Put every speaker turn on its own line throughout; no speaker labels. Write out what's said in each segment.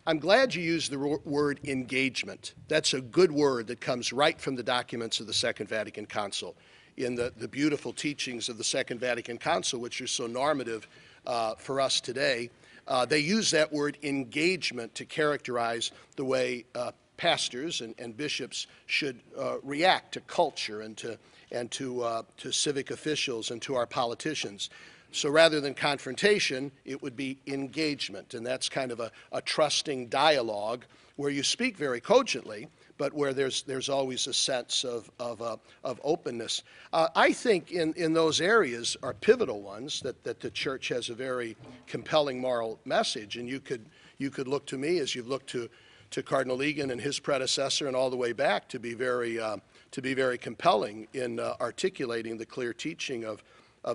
I'm glad you used the word engagement. That's a good word that comes right from the documents of the Second Vatican Council. In the beautiful teachings of the Second Vatican Council, which are so normative for us today, they use that word engagement to characterize the way pastors and bishops should react to culture and to civic officials and to our politicians. So rather than confrontation, it would be engagement, and that's kind of a trusting dialogue where you speak very cogently, but where there's always a sense of openness. I think in those areas are pivotal ones that the church has a very compelling moral message, and you could look to me as you've looked to Cardinal Egan and his predecessor and all the way back to be very compelling in articulating the clear teaching of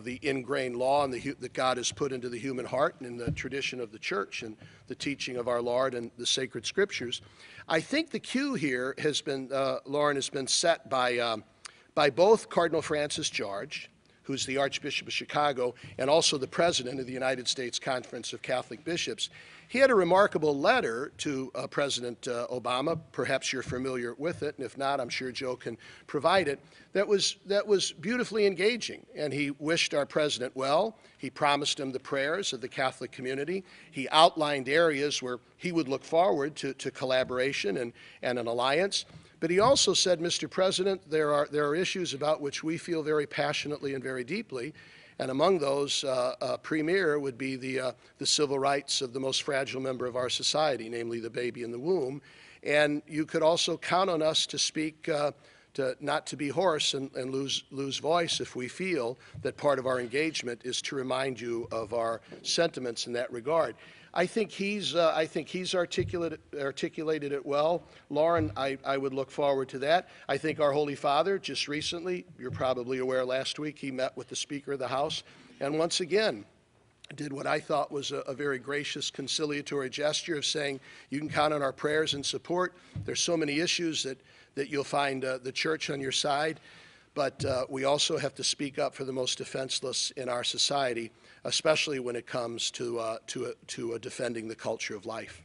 the ingrained law and that God has put into the human heart and in the tradition of the church and the teaching of our Lord and the sacred scriptures. I think the cue here has been, Lauren, has been set by both Cardinal Francis George, who's the Archbishop of Chicago, and also the president of the United States Conference of Catholic Bishops. He had a remarkable letter to President Obama. Perhaps you're familiar with it, and if not, I'm sure Joe can provide it. That was beautifully engaging, and he wished our president well. He promised him the prayers of the Catholic community. He outlined areas where he would look forward to collaboration and an alliance. But he also said, Mr. President, there are issues about which we feel very passionately and very deeply, and among those, premier would be the civil rights of the most fragile member of our society, namely the baby in the womb. And you could also count on us to speak, not to be hoarse and lose voice if we feel that part of our engagement is to remind you of our sentiments in that regard. I think he's articulated it well. Lauren, I would look forward to that. I think our Holy Father just recently, you're probably aware last week, he met with the Speaker of the House and once again did what I thought was a very gracious conciliatory gesture of saying, you can count on our prayers and support. There's so many issues that you'll find the church on your side. But we also have to speak up for the most defenseless in our society, especially when it comes to defending the culture of life.